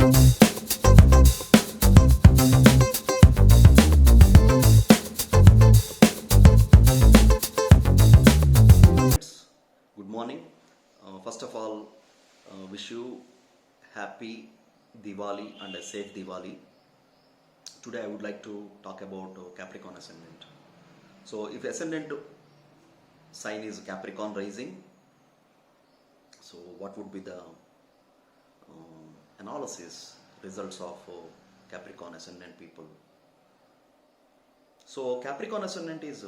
Good morning. First of all, wish you happy Diwali and a safe Diwali. Today I would like to talk about Capricorn Ascendant. So if Ascendant sign is Capricorn Rising, so what would be the analysis results of Capricorn Ascendant people? So Capricorn Ascendant is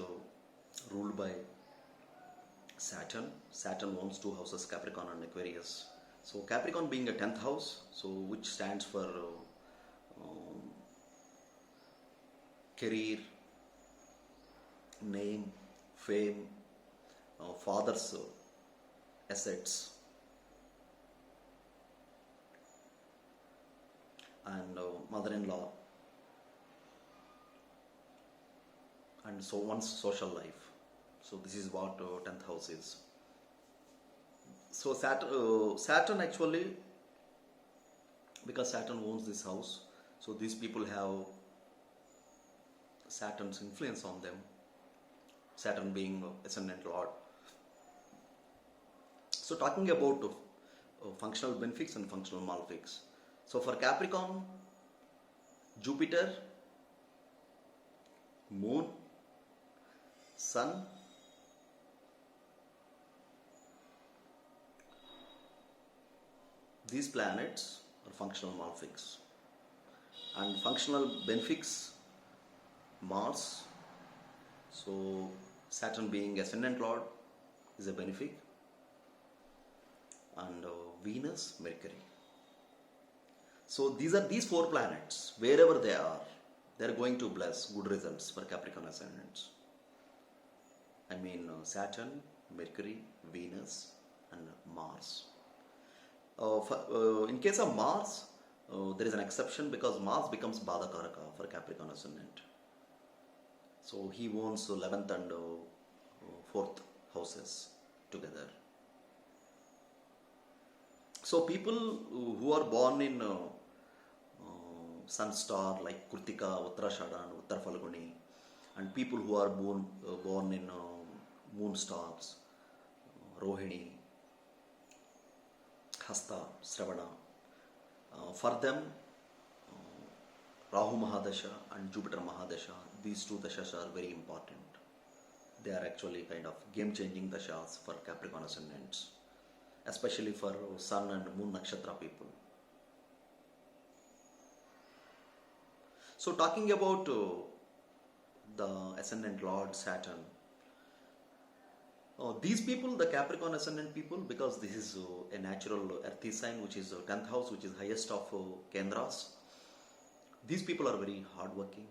ruled by Saturn. Saturn owns two houses, Capricorn and Aquarius. So Capricorn being a 10th house, so which stands for career, name, fame, father's assets, and mother-in-law, and so one's social life. So this is what 10th house is. So Saturn actually, because Saturn owns this house, so these people have Saturn's influence on them. Saturn being Ascendant Lord. So talking about functional benefics and functional malefics. So for Capricorn, Jupiter, Moon, Sun, these planets are functional malefics. And functional benefics, Mars, so Saturn being Ascendant Lord is a benefic, and Venus, Mercury. So these four planets, wherever they are going to bless good results for Capricorn Ascendants. I mean Saturn, Mercury, Venus, and Mars. In case of Mars, there is an exception because Mars becomes Badakaraka for Capricorn Ascendant. So he owns 11th and 4th houses together. So people who are born in sun star like Kritika, Uttarashada and Uttar Falguni, and people who are born in moon stars, Rohini, Hasta, Shravana, for them Rahu Mahadasha and Jupiter Mahadasha, these two dashas are very important. They are actually kind of game-changing dashas for Capricorn Ascendants, especially for Sun and Moon Nakshatra people. So talking about the Ascendant Lord Saturn, these people, the Capricorn Ascendant people, because this is a natural earthy sign, which is 10th house, which is highest of Kendras, these people are very hardworking,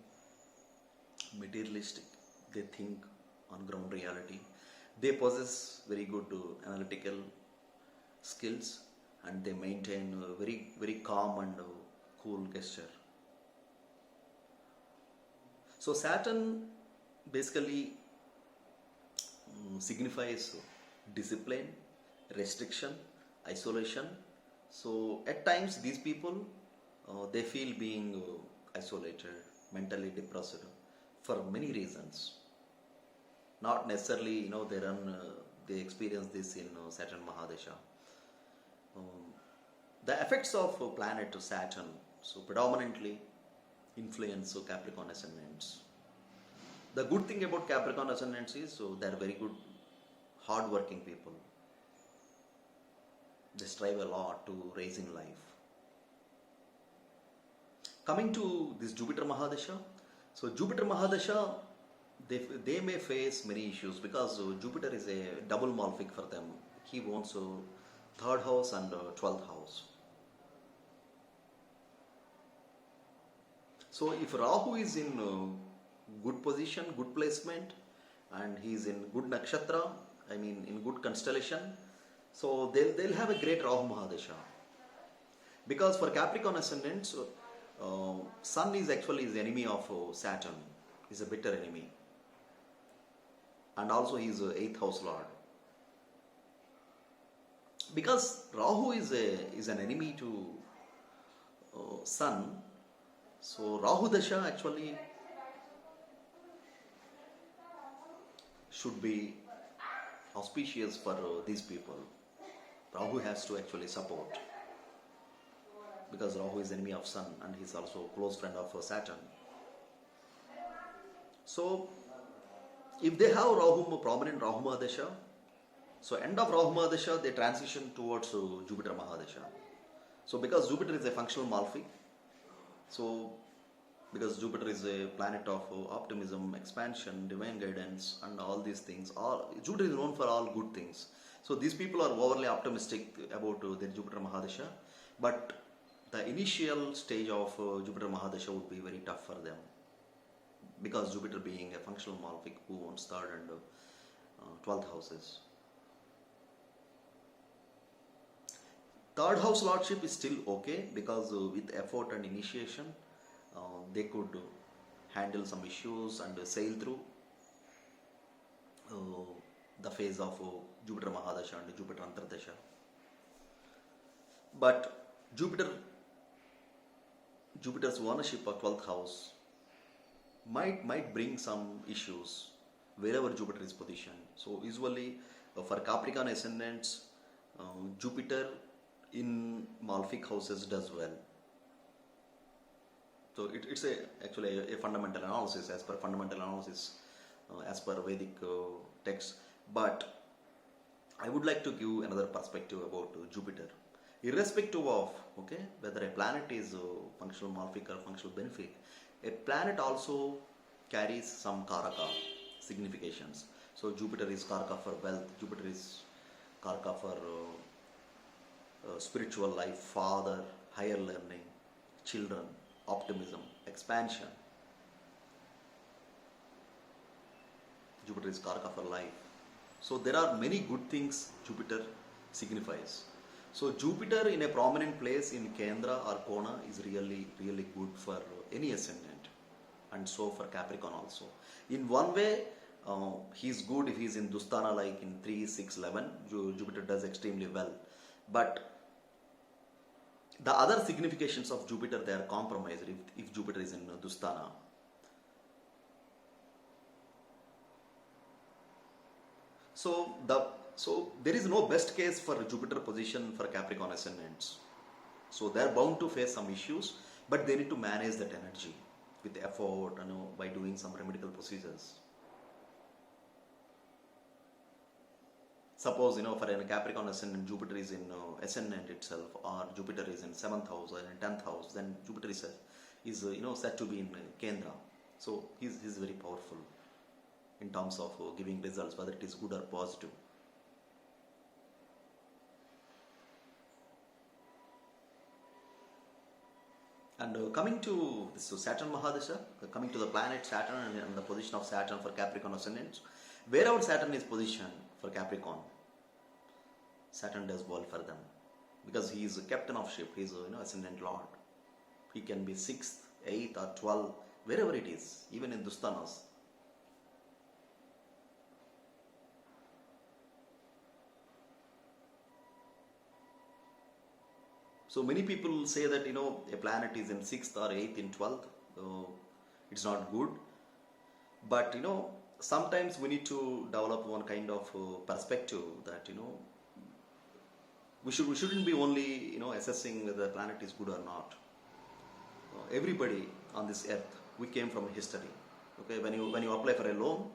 materialistic. They think on ground reality. They possess very good analytical skills, and they maintain a very, very calm and cool gesture. So Saturn basically signifies discipline, restriction, isolation. So at times these people they feel being isolated, mentally depressed for many reasons. Not necessarily, they experience this in Saturn Mahadasha. The effects of planet Saturn, so predominantly influence Capricorn Ascendants. The good thing about Capricorn Ascendants is they are very good, hardworking people. They strive a lot to raise in life. Coming to this Jupiter Mahadasha, so Jupiter Mahadasha, they may face many issues because Jupiter is a double malefic for them. He owns 3rd house and 12th house. So if Rahu is in good position, good placement, and he is in good nakshatra, I mean in good constellation, so they'll have a great Rahu Mahadasha. Because for Capricorn Ascendants, Sun is actually the enemy of Saturn, is a bitter enemy, and also he is 8th house lord. Because Rahu is an enemy to Sun. So Rahu Dasha actually should be auspicious for these people. Rahu has to actually support, because Rahu is enemy of Sun and he's also close friend of Saturn. So if they have Rahu, prominent Rahu Mahadasha, so end of Rahu Mahadasha they transition towards Jupiter Mahadasha. So because Jupiter is a functional malefic, so because Jupiter is a planet of optimism, expansion, divine guidance, and all these things. Jupiter is known for all good things. So these people are overly optimistic about their Jupiter Mahadasha, but the initial stage of Jupiter Mahadasha would be very tough for them, because Jupiter being a functional malefic who owns 3rd and 12th houses. 3rd house lordship is still okay, because with effort and initiation they could handle some issues and sail through the phase of Jupiter Mahadasha and Jupiter Antardasha. But Jupiter's ownership of 12th house might bring some issues wherever Jupiter is positioned. So usually for Capricorn Ascendants, Jupiter in malefic houses does well. So it's actually a fundamental analysis, as per Vedic text. But I would like to give another perspective about Jupiter. Irrespective of whether a planet is functional malefic or functional benefic, a planet also carries some karaka significations. So Jupiter is karaka for wealth, Jupiter is karaka for spiritual life, father, higher learning, children, optimism, expansion. Jupiter is karaka for life. So there are many good things Jupiter signifies. So Jupiter in a prominent place in Kendra or Kona is really good for any ascendant, and so for Capricorn also. In one way, he's good if he's in Dusthana, like in 3, 6, 11. Jupiter does extremely well. But the other significations of Jupiter, they are compromised if Jupiter is in Dusthana. So there is no best case for Jupiter position for Capricorn Ascendants. So they are bound to face some issues, but they need to manage that energy with effort, by doing some remedial procedures. Suppose, for a Capricorn Ascendant, Jupiter is in Ascendant itself, or Jupiter is in 7th house or in 10th house, then Jupiter is said to be in Kendra. So he's very powerful in terms of giving results, whether it is good or positive. And coming to this Saturn Mahadasha, coming to the planet Saturn and the position of Saturn for Capricorn Ascendants, wherever Saturn is positioned for Capricorn, Saturn does well for them, because he is a captain of ship, he is Ascendant Lord. He can be 6th, 8th or 12th, wherever it is, even in Dusthanas. So many people say that a planet is in 6th or 8th, in 12th, it's not good. But sometimes we need to develop one kind of perspective that we shouldn't be only assessing whether the planet is good or not. Everybody on this earth, we came from history. Okay, when you apply for a loan,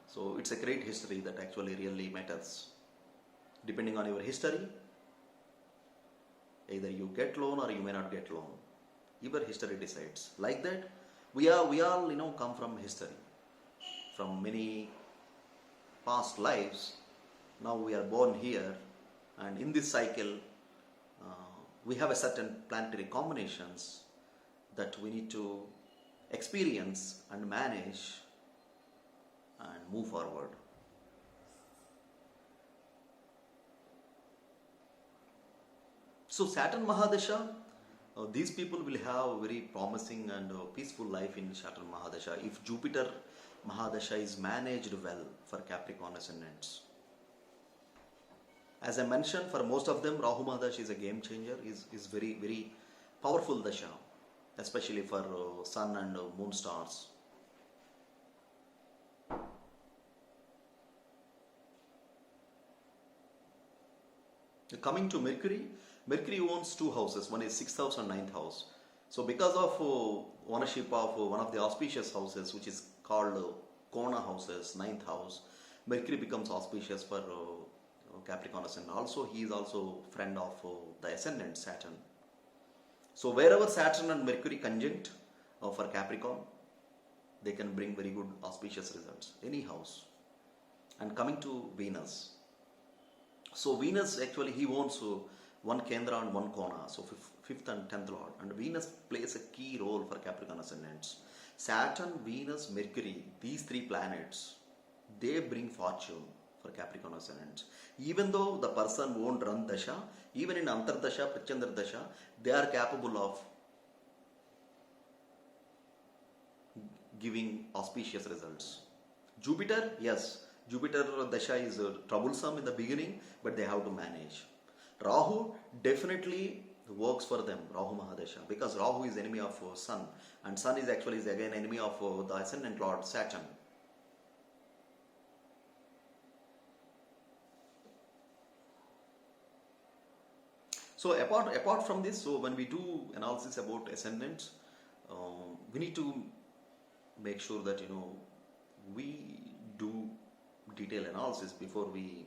so it's a great history that actually really matters. Depending on your history, either you get loan or you may not get loan. Your history decides. Like that, we all come from history, from many past lives. Now we are born here, and in this cycle, we have a certain planetary combinations that we need to experience and manage and move forward. So Saturn Mahadasha, these people will have a very promising and peaceful life in Saturn Mahadasha if Jupiter Mahadasha is managed well for Capricorn Ascendants. As I mentioned, for most of them, Rahu Mahadasha is a game changer, is very powerful dasha, especially for sun and moon stars. Coming to Mercury, Mercury owns two houses. One is 6th house and 9th house. So because of ownership of one of the auspicious houses, which is called Kona houses, 9th house, Mercury becomes auspicious for Capricorn Ascendant. Also, he is also friend of the Ascendant, Saturn. So wherever Saturn and Mercury conjunct for Capricorn, they can bring very good auspicious results. Any house. And coming to Venus. So Venus actually he owns one Kendra and one Kona, so 5th and 10th lord. And Venus plays a key role for Capricorn Ascendants. Saturn, Venus, Mercury, these three planets, they bring fortune for Capricorn Ascendants. Even though the person won't run Dasha, even in Antardasha, Prachandra Dasha, they are capable of giving auspicious results. Jupiter, yes, Jupiter Dasha is troublesome in the beginning, but they have to manage. Rahu definitely works for them, Rahu Mahadasha, because Rahu is enemy of Sun, and Sun is actually again enemy of the Ascendant Lord Saturn. So apart from this, so when we do analysis about ascendants, we need to make sure that we do detailed analysis before we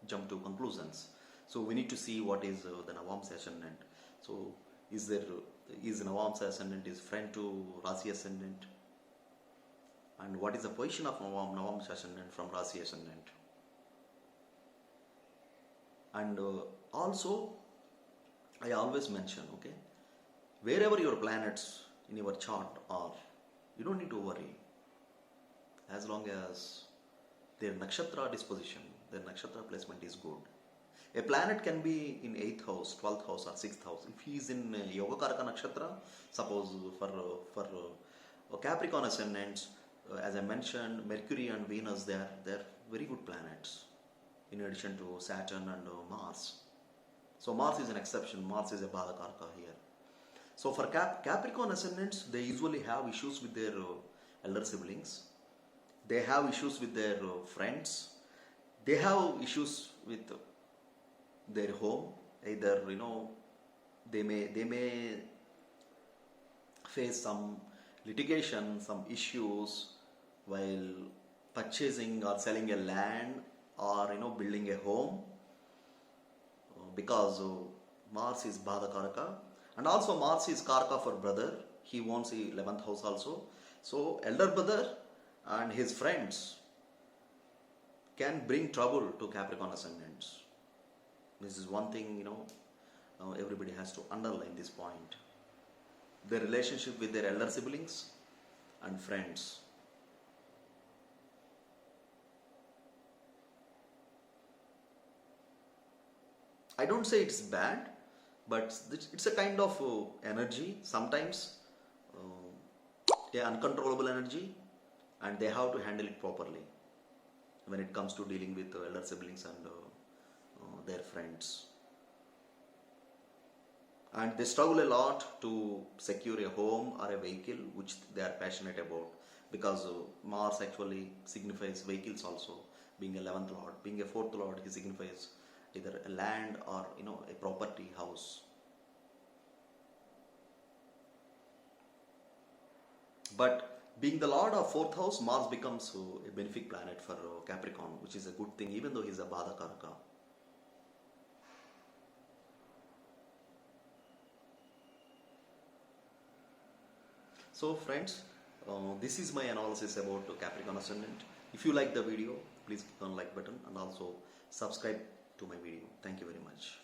jump to conclusions. So we need to see what is the Navamsa Ascendant. So is Navamsa Ascendant is friend to Rasi Ascendant, and what is the position of Navamsa Ascendant from Rasi Ascendant? And also I always mention, okay, wherever your planets in your chart are, you don't need to worry, as long as their nakshatra disposition, their nakshatra placement is good. A planet can be in 8th house, 12th house or 6th house. If he is in Yogakaraka nakshatra, suppose for Capricorn Ascendants, as I mentioned, Mercury and Venus, they are very good planets, in addition to Saturn and Mars. So Mars is an exception. Mars is a Balakaraka here. So for Capricorn Ascendants, they usually have issues with their elder siblings. They have issues with their friends. They have issues with their home. Either they may face some litigation, some issues while purchasing or selling a land or building a home, because Mars is Bhadakaraka, and also Mars is Karaka for brother. He owns the 11th house also. So elder brother and his friends can bring trouble to Capricorn Ascendants. This is one thing everybody has to underline this point. Their relationship with their elder siblings and friends. I don't say it's bad, but it's a kind of energy, sometimes an uncontrollable energy, and they have to handle it properly when it comes to dealing with elder siblings and their friends. And they struggle a lot to secure a home or a vehicle which they are passionate about, because Mars actually signifies vehicles also. Being 11th lord, being a 4th lord, he signifies either a land or a property, house. But being the lord of 4th house, Mars becomes a benefic planet for Capricorn, which is a good thing, even though he is a Bhadakaraka. So friends, this is my analysis about Capricorn Ascendant. If you like the video, please click on like button and also subscribe to my video. Thank you very much.